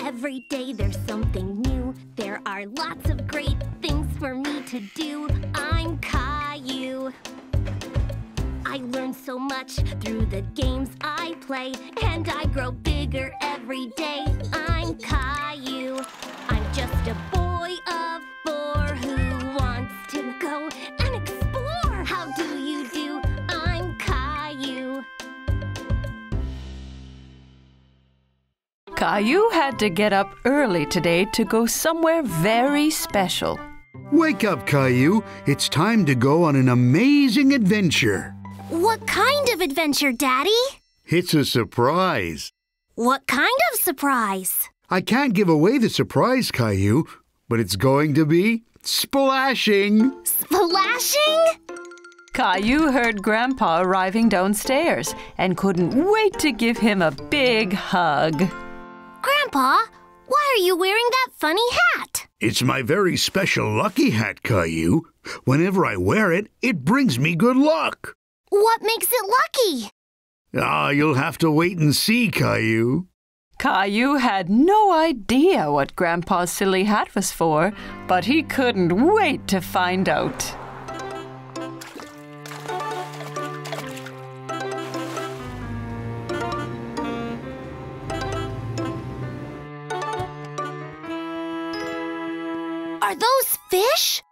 Every day there's something new. There are lots of great things for me to do. I'm Caillou. I learn so much through the games I play, and I grow bigger every day. I'm Caillou. I'm just a boy of 4 who wants to go and explore. How do you do? I'm Caillou. Caillou had to get up early today to go somewhere very special. Wake up, Caillou. It's time to go on an amazing adventure. What kind of adventure, Daddy? It's a surprise. What kind of surprise? I can't give away the surprise, Caillou, but it's going to be splashing. Splashing? Caillou heard Grandpa arriving downstairs and couldn't wait to give him a big hug. Grandpa, why are you wearing that funny hat? It's my very special lucky hat, Caillou. Whenever I wear it, it brings me good luck. What makes it lucky? You'll have to wait and see, Caillou. Caillou had no idea what Grandpa's silly hat was for, but he couldn't wait to find out. Are those fish?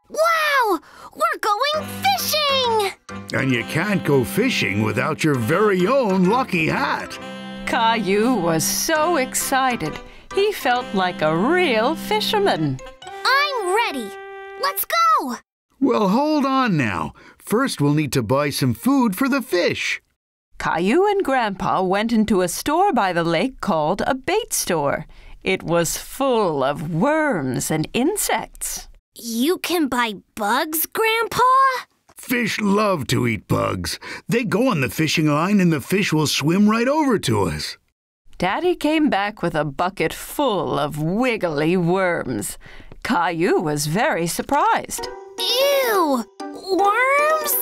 Wow! We're going fishing! And you can't go fishing without your very own lucky hat. Caillou was so excited, he felt like a real fisherman. I'm ready. Let's go! Well, hold on now. First, we'll need to buy some food for the fish. Caillou and Grandpa went into a store by the lake called a bait store. It was full of worms and insects. You can buy bugs, Grandpa? Fish love to eat bugs. They go on the fishing line and the fish will swim right over to us. Daddy came back with a bucket full of wiggly worms. Caillou was very surprised. Ew! Worms?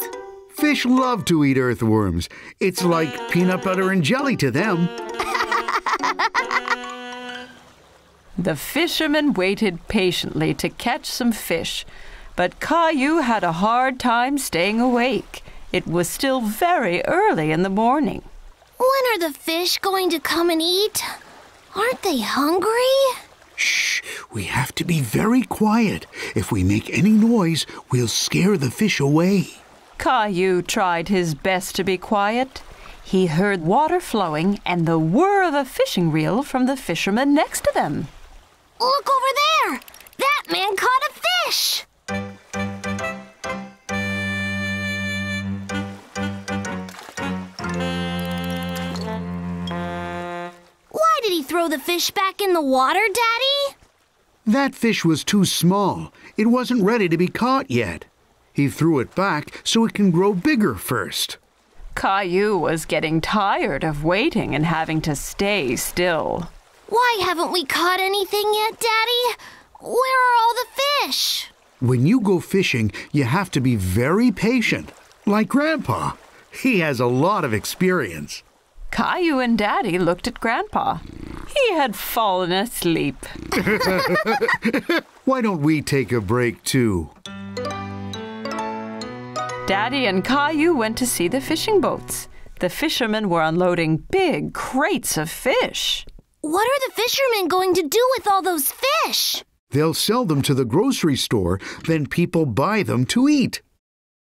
Fish love to eat earthworms. It's like peanut butter and jelly to them. The fisherman waited patiently to catch some fish, but Caillou had a hard time staying awake. It was still very early in the morning. When are the fish going to come and eat? Aren't they hungry? Shh! We have to be very quiet. If we make any noise, we'll scare the fish away. Caillou tried his best to be quiet. He heard water flowing and the whir of a fishing reel from the fisherman next to them. Look over there! That man caught a fish! Why did he throw the fish back in the water, Daddy? That fish was too small. It wasn't ready to be caught yet. He threw it back so it can grow bigger first. Caillou was getting tired of waiting and having to stay still. Why haven't we caught anything yet, Daddy? Where are all the fish? When you go fishing, you have to be very patient, like Grandpa. He has a lot of experience. Caillou and Daddy looked at Grandpa. He had fallen asleep. Why don't we take a break, too? Daddy and Caillou went to see the fishing boats. The fishermen were unloading big crates of fish. What are the fishermen going to do with all those fish? They'll sell them to the grocery store, then people buy them to eat.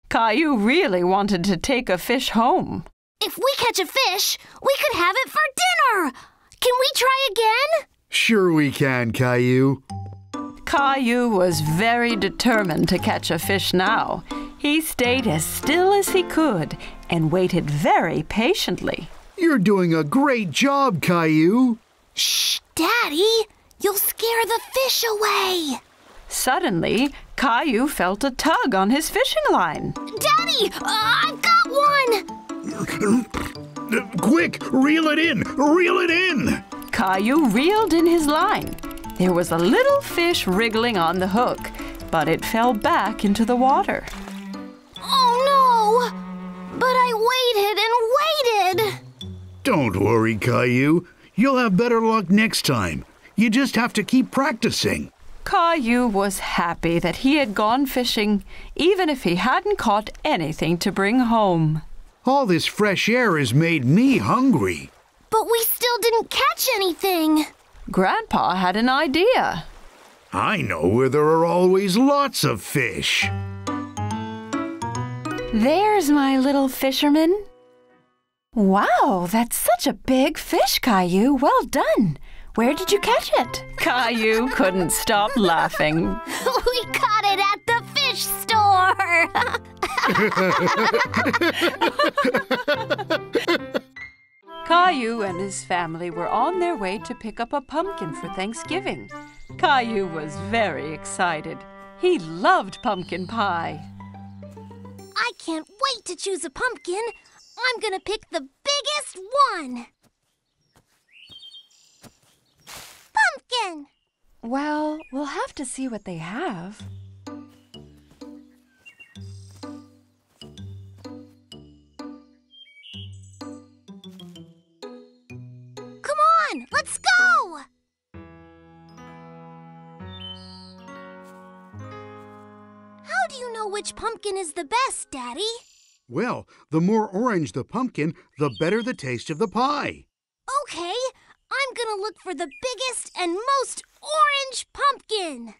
Caillou really wanted to take a fish home. If we catch a fish, we could have it for dinner! Can we try again? Sure we can, Caillou. Caillou was very determined to catch a fish now. He stayed as still as he could and waited very patiently. You're doing a great job, Caillou. Shh, Daddy! You'll scare the fish away! Suddenly, Caillou felt a tug on his fishing line. Daddy! I've got one! Quick! Reel it in! Reel it in! Caillou reeled in his line. There was a little fish wriggling on the hook, but it fell back into the water. Oh no! But I waited and waited! Don't worry, Caillou. You'll have better luck next time. You just have to keep practicing. Caillou was happy that he had gone fishing, even if he hadn't caught anything to bring home. All this fresh air has made me hungry. But we still didn't catch anything. Grandpa had an idea. I know where there are always lots of fish. There's my little fisherman. Wow, that's such a big fish, Caillou. Well done. Where did you catch it? Caillou couldn't stop laughing. We caught it at the fish store. Caillou and his family were on their way to pick up a pumpkin for Thanksgiving. Caillou was very excited. He loved pumpkin pie. I can't wait to choose a pumpkin. I'm gonna pick the biggest one. Pumpkin! Well, we'll have to see what they have. Come on, let's go! How do you know which pumpkin is the best, Daddy? Well, the more orange the pumpkin, the better the taste of the pie. Okay, I'm gonna look for the biggest and most orange pumpkin.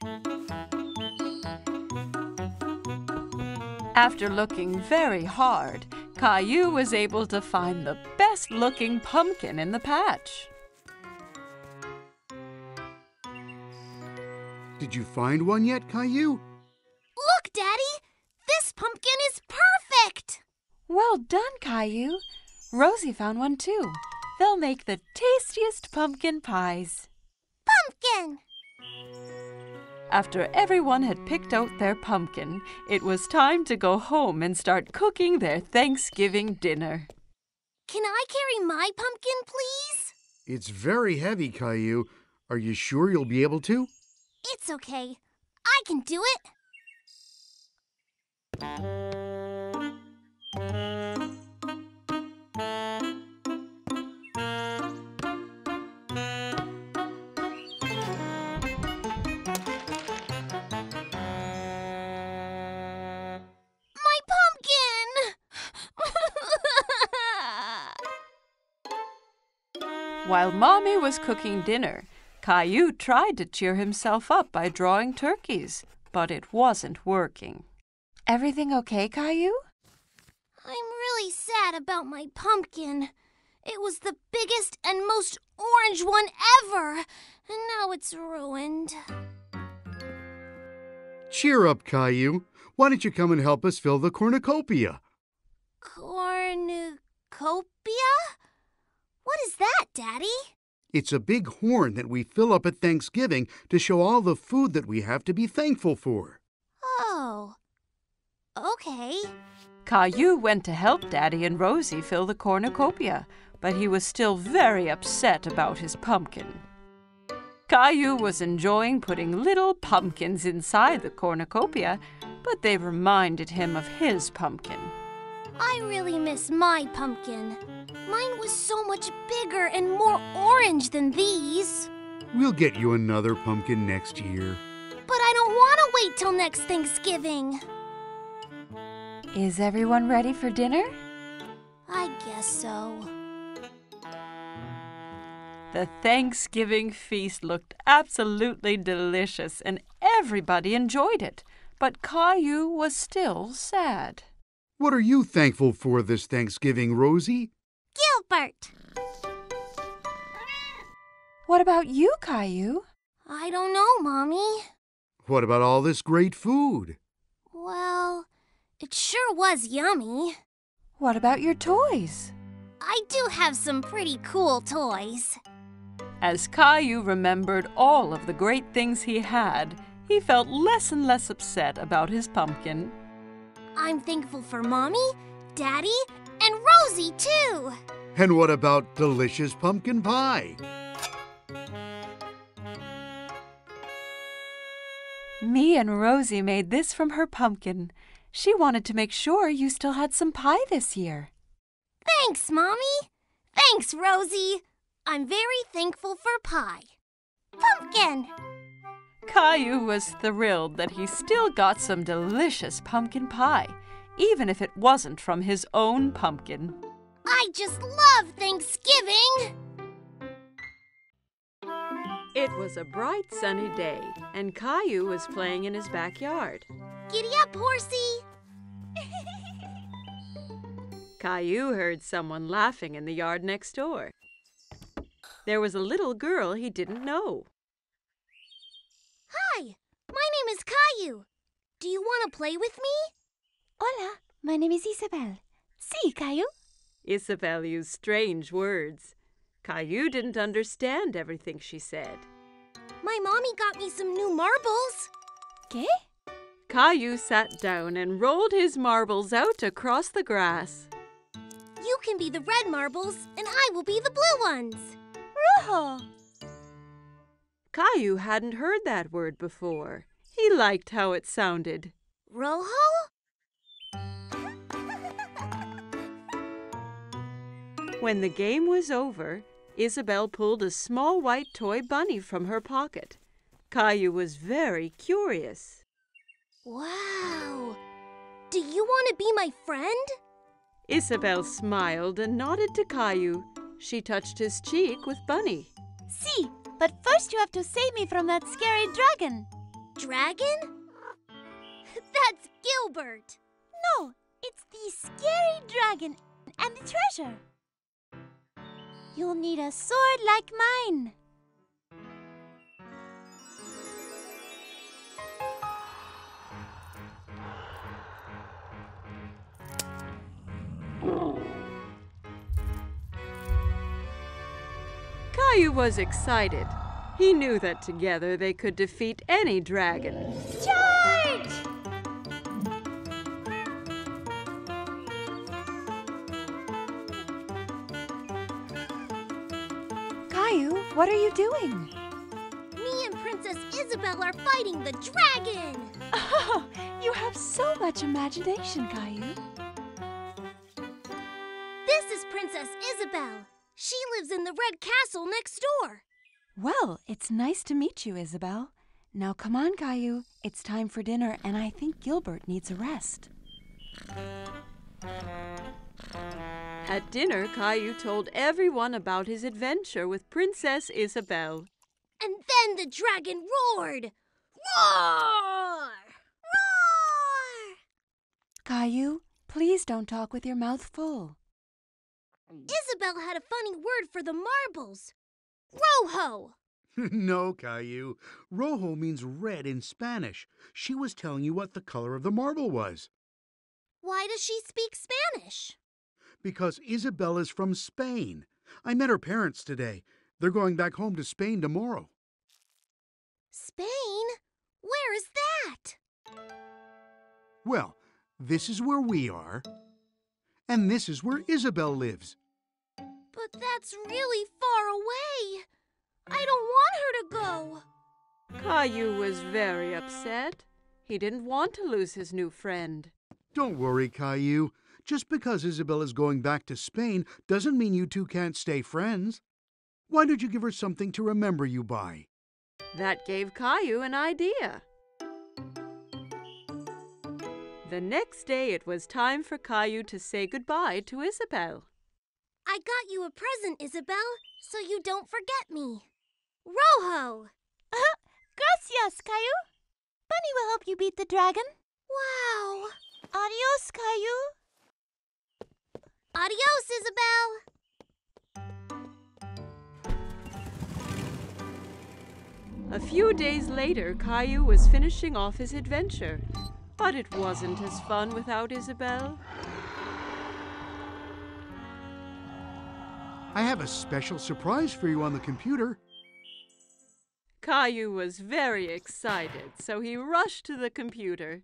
After looking very hard, Caillou was able to find the best-looking pumpkin in the patch. Did you find one yet, Caillou? Look, Daddy! This pumpkin is perfect! Well done, Caillou. Rosie found one too. They'll make the tastiest pumpkin pies. Pumpkin! After everyone had picked out their pumpkin, it was time to go home and start cooking their Thanksgiving dinner. Can I carry my pumpkin, please? It's very heavy, Caillou. Are you sure you'll be able to? It's okay. I can do it. While Mommy was cooking dinner, Caillou tried to cheer himself up by drawing turkeys, but it wasn't working. Everything okay, Caillou? I'm really sad about my pumpkin. It was the biggest and most orange one ever, and now it's ruined. Cheer up, Caillou. Why don't you come and help us fill the cornucopia? Cornucopia? What is that, Daddy? It's a big horn that we fill up at Thanksgiving to show all the food that we have to be thankful for. Oh, okay. Caillou went to help Daddy and Rosie fill the cornucopia, but he was still very upset about his pumpkin. Caillou was enjoying putting little pumpkins inside the cornucopia, but they reminded him of his pumpkin. I really miss my pumpkin. Mine was so much bigger and more orange than these. We'll get you another pumpkin next year. But I don't want to wait till next Thanksgiving. Is everyone ready for dinner? I guess so. The Thanksgiving feast looked absolutely delicious and everybody enjoyed it, but Caillou was still sad. What are you thankful for this Thanksgiving, Rosie? Gilbert! What about you, Caillou? I don't know, Mommy. What about all this great food? Well, it sure was yummy. What about your toys? I do have some pretty cool toys. As Caillou remembered all of the great things he had, he felt less and less upset about his pumpkin. I'm thankful for Mommy, Daddy, and Rosie, too. And what about delicious pumpkin pie? Me and Rosie made this from her pumpkin. She wanted to make sure you still had some pie this year. Thanks, Mommy. Thanks, Rosie. I'm very thankful for pie. Pumpkin! Caillou was thrilled that he still got some delicious pumpkin pie, even if it wasn't from his own pumpkin. I just love Thanksgiving! It was a bright sunny day, and Caillou was playing in his backyard. Giddy up, horsey! Caillou heard someone laughing in the yard next door. There was a little girl he didn't know. Hi, my name is Caillou. Do you want to play with me? Hola, my name is Isabel. Sí, Caillou. Isabel used strange words. Caillou didn't understand everything she said. My mommy got me some new marbles. ¿Qué? Caillou sat down and rolled his marbles out across the grass. You can be the red marbles, and I will be the blue ones. Rojo. Caillou hadn't heard that word before. He liked how it sounded. Rojo? When the game was over, Isabel pulled a small white toy bunny from her pocket. Caillou was very curious. Wow! Do you want to be my friend? Isabel smiled and nodded to Caillou. She touched his cheek with Bunny. Sí, but first you have to save me from that scary dragon. Dragon? That's Gilbert. No, it's the scary dragon and the treasure. You'll need a sword like mine. Caillou was excited. He knew that together they could defeat any dragon. Charge! Caillou, what are you doing? Me and Princess Isabel are fighting the dragon. Oh, you have so much imagination, Caillou. This is Princess Isabel. She lives in the red castle next door. Well, it's nice to meet you, Isabel. Now come on, Caillou. It's time for dinner, and I think Gilbert needs a rest. At dinner, Caillou told everyone about his adventure with Princess Isabel. And then the dragon roared. Roar! Roar! Caillou, please don't talk with your mouth full. Isabel had a funny word for the marbles. Rojo! No, Caillou. Rojo means red in Spanish. She was telling you what the color of the marble was. Why does she speak Spanish? Because Isabel is from Spain. I met her parents today. They're going back home to Spain tomorrow. Spain? Where is that? Well, this is where we are. And this is where Isabel lives. But that's really far away. I don't want her to go. Caillou was very upset. He didn't want to lose his new friend. Don't worry, Caillou. Just because Isabel is going back to Spain doesn't mean you two can't stay friends. Why don't you give her something to remember you by? That gave Caillou an idea. The next day, it was time for Caillou to say goodbye to Isabel. I got you a present, Isabel, so you don't forget me. Rojo! Gracias, Caillou. Bunny will help you beat the dragon. Wow! Adios, Caillou. Adios, Isabel! A few days later, Caillou was finishing off his adventure. But it wasn't as fun without Isabel. I have a special surprise for you on the computer. Caillou was very excited, so he rushed to the computer.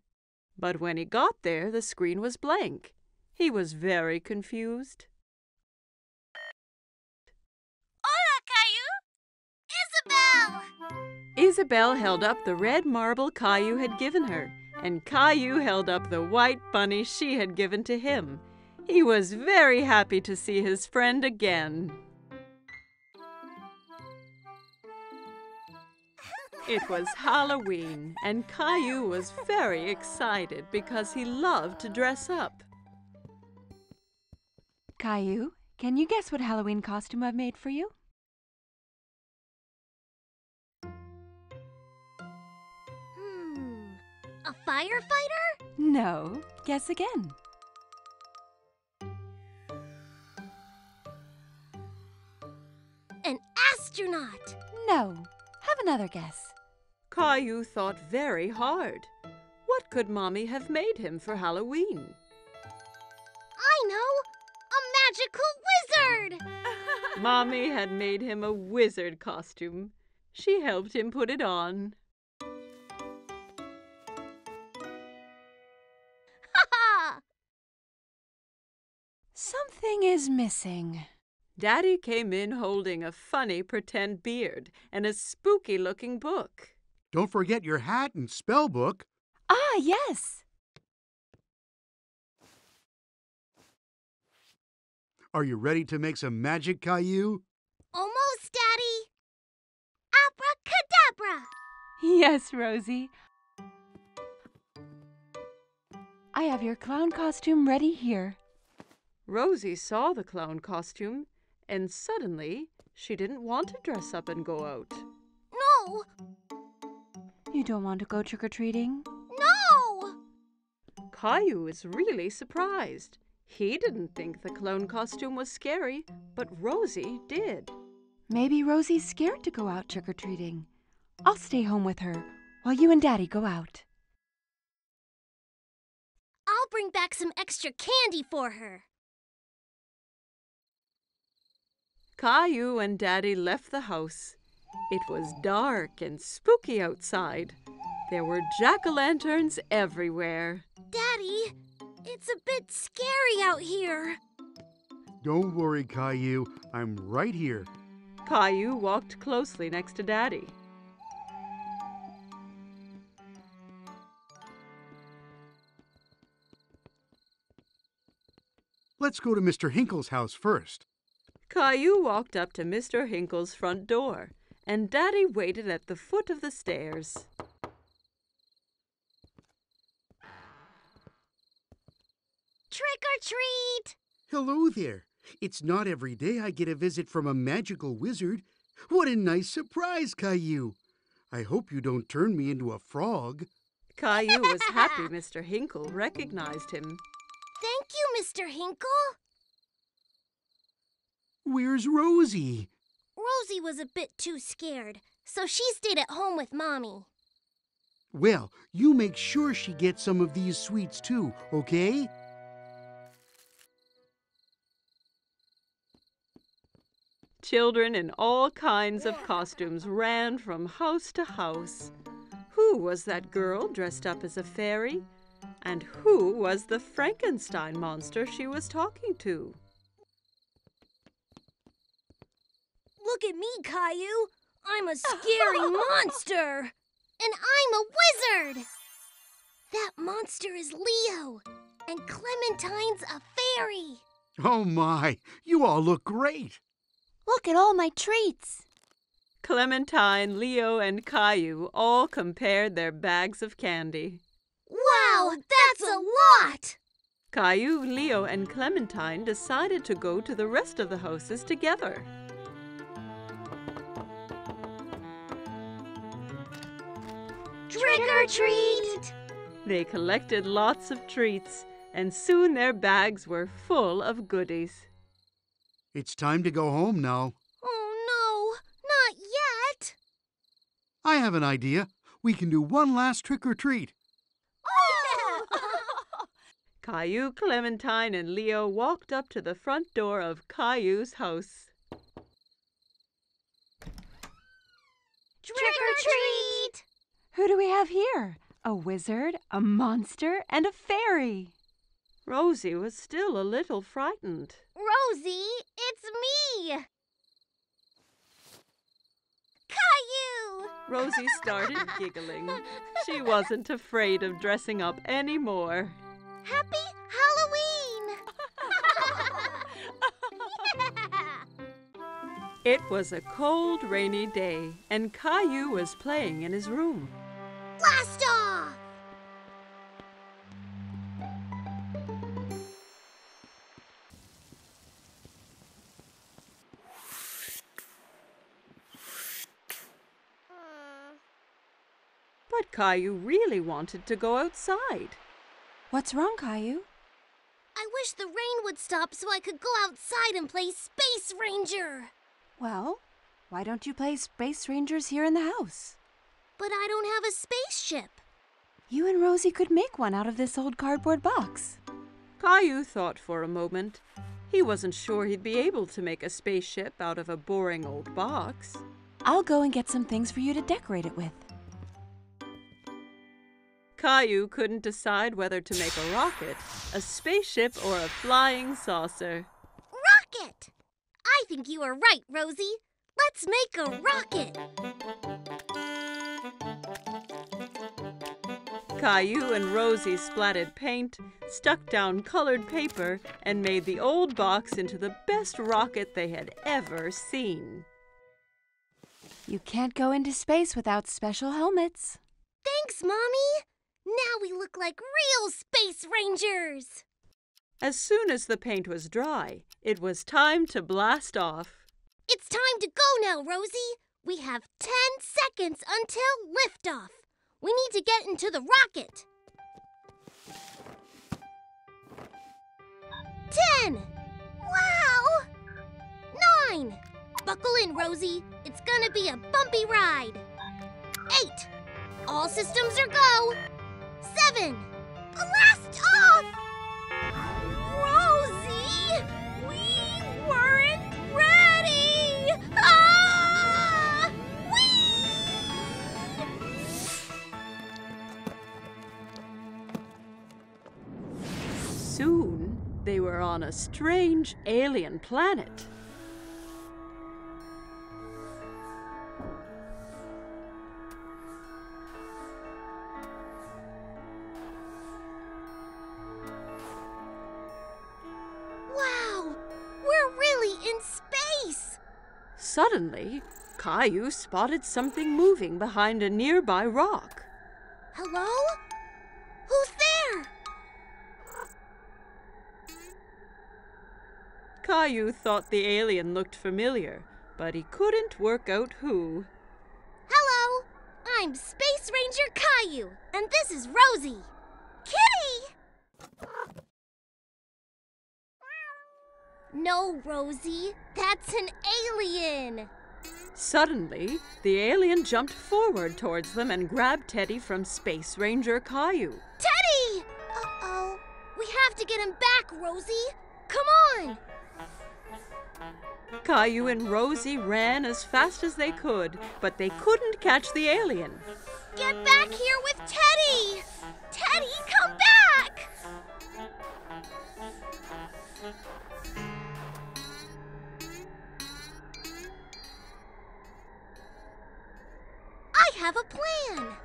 But when he got there, the screen was blank. He was very confused. Hola, Caillou! Isabel! Isabel held up the red marble Caillou had given her, and Caillou held up the white bunny she had given to him. He was very happy to see his friend again. It was Halloween, and Caillou was very excited because he loved to dress up. Caillou, can you guess what Halloween costume I've made for you? A firefighter? No. Guess again. An astronaut? No. Have another guess. Caillou thought very hard. What could Mommy have made him for Halloween? I know! A magical wizard! Mommy had made him a wizard costume. She helped him put it on. Ha! Something is missing. Daddy came in holding a funny pretend beard and a spooky-looking book. Don't forget your hat and spell book. Ah, yes. Are you ready to make some magic, Caillou? Almost, Daddy. Abracadabra! Yes, Rosie. I have your clown costume ready here. Rosie saw the clown costume, and suddenly she didn't want to dress up and go out. No! You don't want to go trick-or-treating? No! Caillou was really surprised. He didn't think the clown costume was scary, but Rosie did. Maybe Rosie's scared to go out trick-or-treating. I'll stay home with her while you and Daddy go out. I'll bring back some extra candy for her. Caillou and Daddy left the house. It was dark and spooky outside. There were jack-o'-lanterns everywhere. Daddy, it's a bit scary out here. Don't worry, Caillou. I'm right here. Caillou walked closely next to Daddy. Let's go to Mr. Hinkle's house first. Caillou walked up to Mr. Hinkle's front door, and Daddy waited at the foot of the stairs. Trick or treat! Hello there. It's not every day I get a visit from a magical wizard. What a nice surprise, Caillou. I hope you don't turn me into a frog. Caillou was happy Mr. Hinkle recognized him. Thank you, Mr. Hinkle. Where's Rosie? Rosie was a bit too scared, so she stayed at home with Mommy. Well, you make sure she gets some of these sweets too, okay? Children in all kinds of costumes ran from house to house. Who was that girl dressed up as a fairy? And who was the Frankenstein monster she was talking to? Look at me, Caillou. I'm a scary monster. And I'm a wizard. That monster is Leo. And Clementine's a fairy. Oh my, you all look great. Look at all my treats. Clementine, Leo, and Caillou all compared their bags of candy. Wow, that's a lot! Caillou, Leo, and Clementine decided to go to the rest of the houses together. Trick or treat! They collected lots of treats, and soon their bags were full of goodies. It's time to go home now. Oh no, not yet! I have an idea. We can do one last trick or treat. Caillou, Clementine, and Leo walked up to the front door of Caillou's house. Trick or treat! Who do we have here? A wizard, a monster, and a fairy. Rosie was still a little frightened. Rosie, it's me! Caillou! Rosie started giggling. She wasn't afraid of dressing up anymore. Happy Halloween! It was a cold, rainy day, and Caillou was playing in his room. Blast off! But Caillou really wanted to go outside. What's wrong, Caillou? I wish the rain would stop so I could go outside and play Space Ranger. Well, why don't you play Space Rangers here in the house? But I don't have a spaceship. You and Rosie could make one out of this old cardboard box. Caillou thought for a moment. He wasn't sure he'd be able to make a spaceship out of a boring old box. I'll go and get some things for you to decorate it with. Caillou couldn't decide whether to make a rocket, a spaceship, or a flying saucer. Rocket! I think you are right, Rosie. Let's make a rocket. Caillou and Rosie splatted paint, stuck down colored paper, and made the old box into the best rocket they had ever seen. You can't go into space without special helmets. Thanks, Mommy. Now we look like real Space Rangers. As soon as the paint was dry, it was time to blast off. It's time to go now, Rosie. We have 10 seconds until liftoff. We need to get into the rocket. 10. Wow. 9. Buckle in, Rosie. It's gonna be a bumpy ride. 8. All systems are go. 7. Blast off! Rosie! We weren't ready! Ah! Soon, they were on a strange alien planet. Wow! We're really in space! Suddenly, Caillou spotted something moving behind a nearby rock. Hello? Who's there? Caillou thought the alien looked familiar, but he couldn't work out who. Hello! I'm Space Ranger Caillou, and this is Rosie. Kitty! No, Rosie. That's an alien. Suddenly, the alien jumped forward towards them and grabbed Teddy from Space Ranger Caillou. Teddy! Uh-oh. We have to get him back, Rosie. Come on! Caillou and Rosie ran as fast as they could, but they couldn't catch the alien. Get back here with Teddy! Teddy, come back! I have a plan.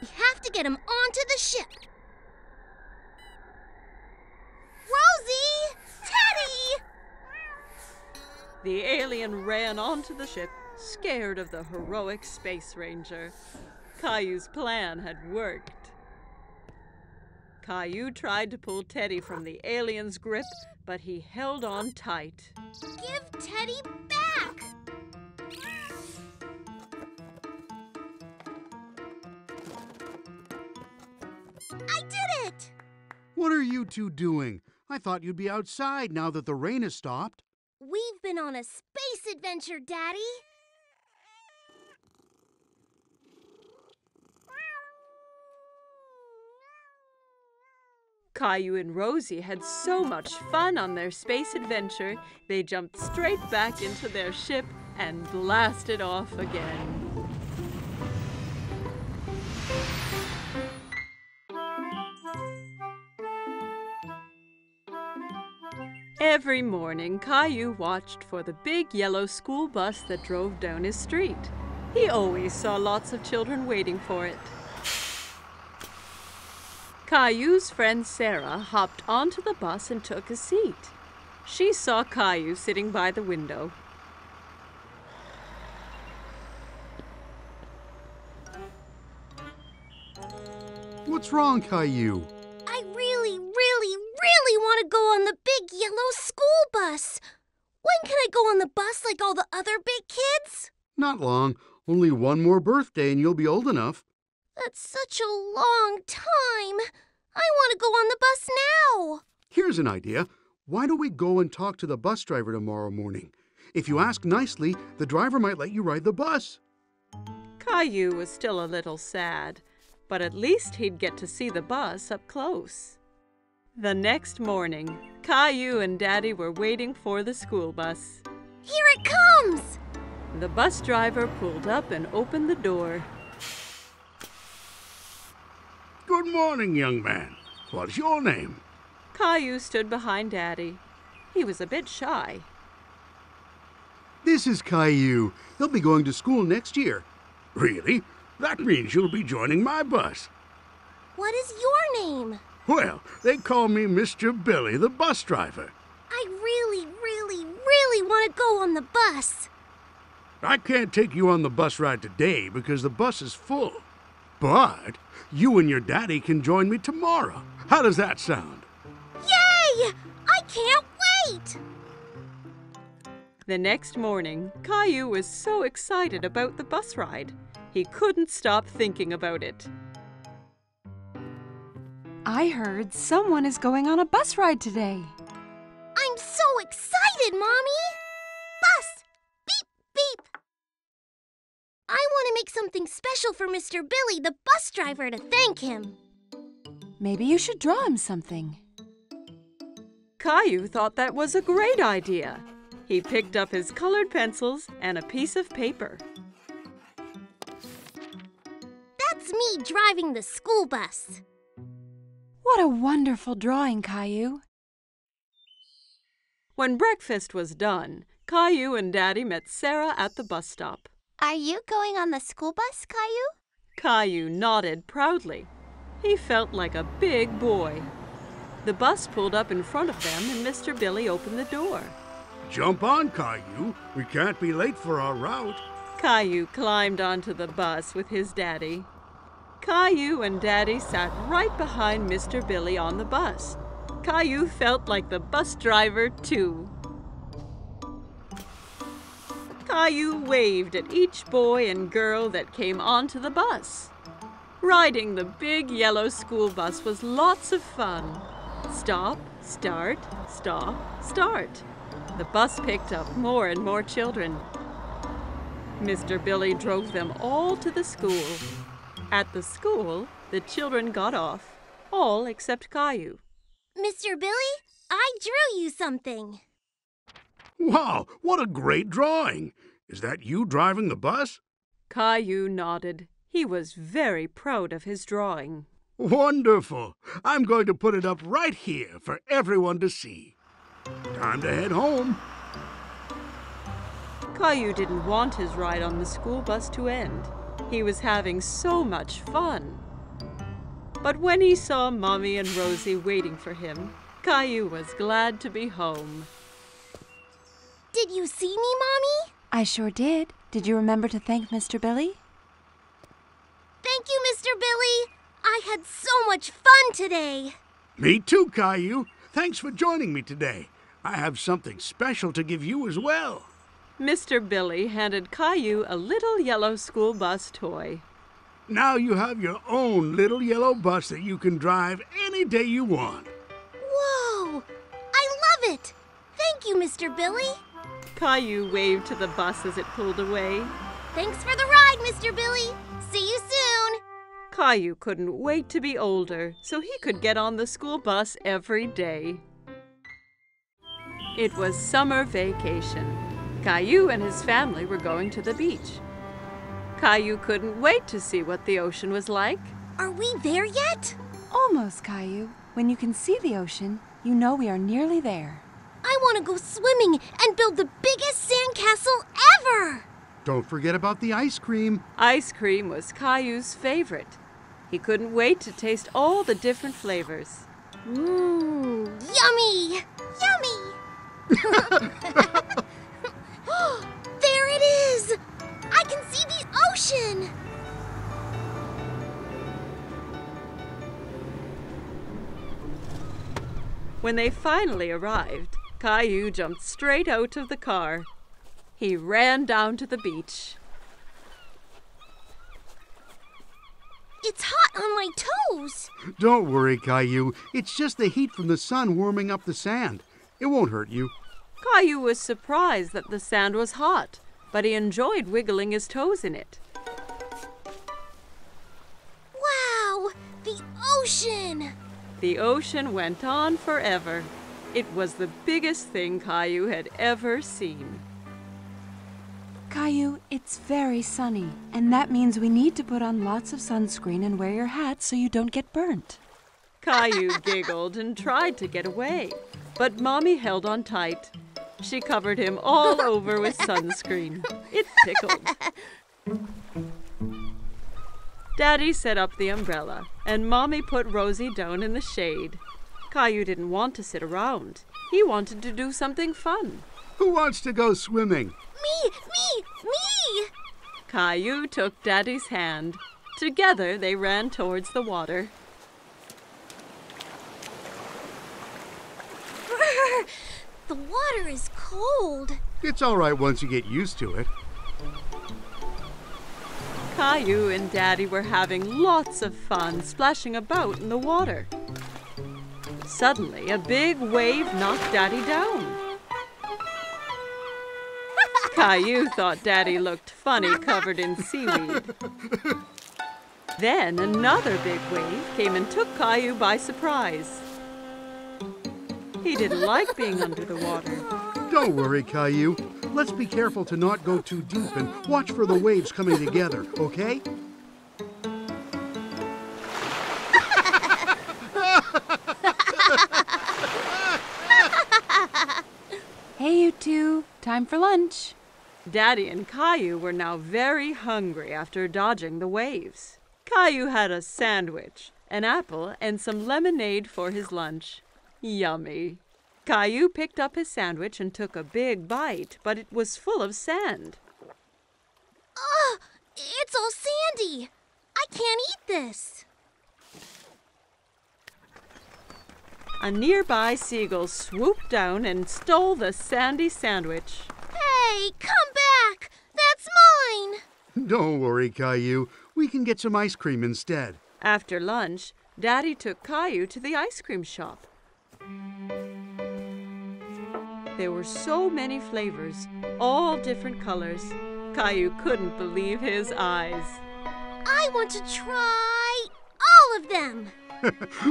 We have to get him onto the ship. Rosie! Teddy! The alien ran onto the ship, scared of the heroic Space Ranger. Caillou's plan had worked. Caillou tried to pull Teddy from the alien's grip, but he held on tight. Give Teddy back! I did it! What are you two doing? I thought you'd be outside now that the rain has stopped. We've been on a space adventure, Daddy. Caillou and Rosie had so much fun on their space adventure, they jumped straight back into their ship and blasted off again. Every morning, Caillou watched for the big yellow school bus that drove down his street. He always saw lots of children waiting for it. Caillou's friend Sarah hopped onto the bus and took a seat. She saw Caillou sitting by the window. What's wrong, Caillou? I really want to go on the big yellow school bus. When can I go on the bus like all the other big kids? Not long. Only one more birthday and you'll be old enough. That's such a long time. I want to go on the bus now. Here's an idea. Why don't we go and talk to the bus driver tomorrow morning? If you ask nicely, the driver might let you ride the bus. Caillou was still a little sad, but at least he'd get to see the bus up close. The next morning, Caillou and Daddy were waiting for the school bus. Here it comes! The bus driver pulled up and opened the door. Good morning, young man. What's your name? Caillou stood behind Daddy. He was a bit shy. This is Caillou. He'll be going to school next year. Really? That means you'll be joining my bus. What is your name? Well, they call me Mr. Billy, the bus driver. I really want to go on the bus. I can't take you on the bus ride today because the bus is full. But you and your daddy can join me tomorrow. How does that sound? Yay! I can't wait! The next morning, Caillou was so excited about the bus ride. He couldn't stop thinking about it. I heard someone is going on a bus ride today. I'm so excited, Mommy! Bus! Beep, beep! I want to make something special for Mr. Billy, the bus driver, to thank him. Maybe you should draw him something. Caillou thought that was a great idea. He picked up his colored pencils and a piece of paper. That's me driving the school bus. What a wonderful drawing, Caillou. When breakfast was done, Caillou and Daddy met Sarah at the bus stop. Are you going on the school bus, Caillou? Caillou nodded proudly. He felt like a big boy. The bus pulled up in front of them and Mr. Billy opened the door. Jump on, Caillou. We can't be late for our route. Caillou climbed onto the bus with his daddy. Caillou and Daddy sat right behind Mr. Billy on the bus. Caillou felt like the bus driver, too. Caillou waved at each boy and girl that came onto the bus. Riding the big yellow school bus was lots of fun. Stop, start, stop, start. The bus picked up more and more children. Mr. Billy drove them all to the school. At the school, the children got off, all except Caillou. Mr. Billy, I drew you something. Wow, what a great drawing. Is that you driving the bus? Caillou nodded. He was very proud of his drawing. Wonderful. I'm going to put it up right here for everyone to see. Time to head home. Caillou didn't want his ride on the school bus to end. He was having so much fun. But when he saw Mommy and Rosie waiting for him, Caillou was glad to be home. Did you see me, Mommy? I sure did. Did you remember to thank Mr. Billy? Thank you, Mr. Billy. I had so much fun today. Me too, Caillou. Thanks for joining me today. I have something special to give you as well. Mr. Billy handed Caillou a little yellow school bus toy. Now you have your own little yellow bus that you can drive any day you want. Whoa! I love it! Thank you, Mr. Billy. Caillou waved to the bus as it pulled away. Thanks for the ride, Mr. Billy. See you soon. Caillou couldn't wait to be older so he could get on the school bus every day. It was summer vacation. Caillou and his family were going to the beach. Caillou couldn't wait to see what the ocean was like. Are we there yet? Almost, Caillou. When you can see the ocean, you know we are nearly there. I want to go swimming and build the biggest sandcastle ever! Don't forget about the ice cream. Ice cream was Caillou's favorite. He couldn't wait to taste all the different flavors. Mmm, yummy! Yummy! There it is! I can see the ocean! When they finally arrived, Caillou jumped straight out of the car. He ran down to the beach. It's hot on my toes! Don't worry, Caillou. It's just the heat from the sun warming up the sand. It won't hurt you. Caillou was surprised that the sand was hot, but he enjoyed wiggling his toes in it. Wow! The ocean! The ocean went on forever. It was the biggest thing Caillou had ever seen. Caillou, it's very sunny, and that means we need to put on lots of sunscreen and wear your hat so you don't get burnt. Caillou giggled and tried to get away, but Mommy held on tight. She covered him all over with sunscreen. It tickled. Daddy set up the umbrella, and Mommy put Rosie down in the shade. Caillou didn't want to sit around. He wanted to do something fun. Who wants to go swimming? Me! Caillou took Daddy's hand. Together they ran towards the water. Brr, the water is cold. It's all right once you get used to it. Caillou and Daddy were having lots of fun splashing about in the water. Suddenly, a big wave knocked Daddy down. Caillou thought Daddy looked funny covered in seaweed. Then another big wave came and took Caillou by surprise. He didn't like being under the water. Don't worry, Caillou. Let's be careful to not go too deep and watch for the waves coming together, okay? Hey, you two, time for lunch. Daddy and Caillou were now very hungry after dodging the waves. Caillou had a sandwich, an apple, and some lemonade for his lunch. Yummy! Caillou picked up his sandwich and took a big bite, but it was full of sand. Ugh! It's all sandy! I can't eat this! A nearby seagull swooped down and stole the sandy sandwich. Hey, come back! That's mine! Don't worry, Caillou. We can get some ice cream instead. After lunch, Daddy took Caillou to the ice cream shop. There were so many flavors, all different colors. Caillou couldn't believe his eyes. I want to try all of them!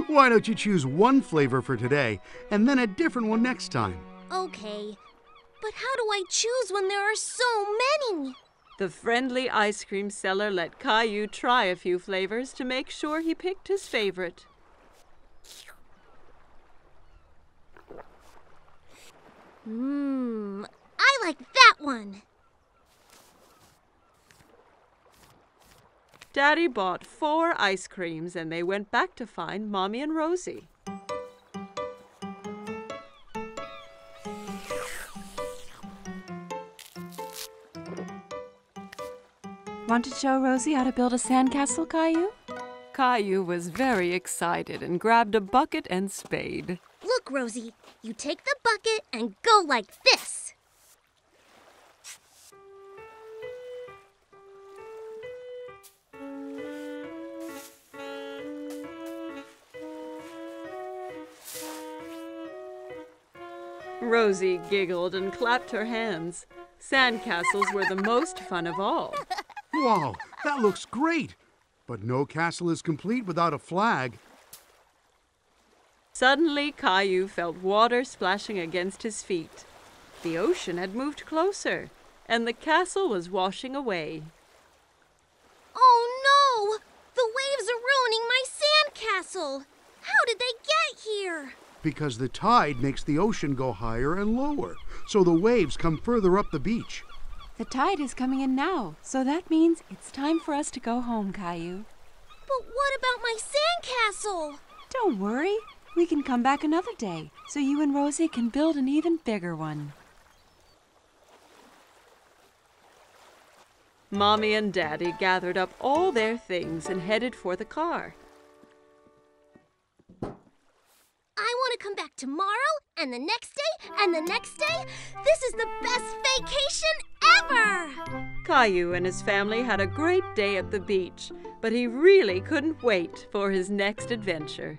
Why don't you choose one flavor for today and then a different one next time? Okay, but how do I choose when there are so many? The friendly ice cream seller let Caillou try a few flavors to make sure he picked his favorite. I like that one. Daddy bought 4 ice creams and they went back to find Mommy and Rosie. Want to show Rosie how to build a sandcastle, Caillou? Caillou was very excited and grabbed a bucket and spade. Look, Rosie, you take the bucket and go like this. Rosie giggled and clapped her hands. Sandcastles were the most fun of all. Wow, that looks great! But no castle is complete without a flag. Suddenly, Caillou felt water splashing against his feet. The ocean had moved closer, and the castle was washing away. Oh no! The waves are ruining my sandcastle! How did they get here? Because the tide makes the ocean go higher and lower, so the waves come further up the beach. The tide is coming in now, so that means it's time for us to go home, Caillou. But what about my sandcastle? Don't worry. We can come back another day so you and Rosie can build an even bigger one. Mommy and Daddy gathered up all their things and headed for the car. I want to come back tomorrow, and the next day, and the next day. This is the best vacation ever! Caillou and his family had a great day at the beach, but he really couldn't wait for his next adventure.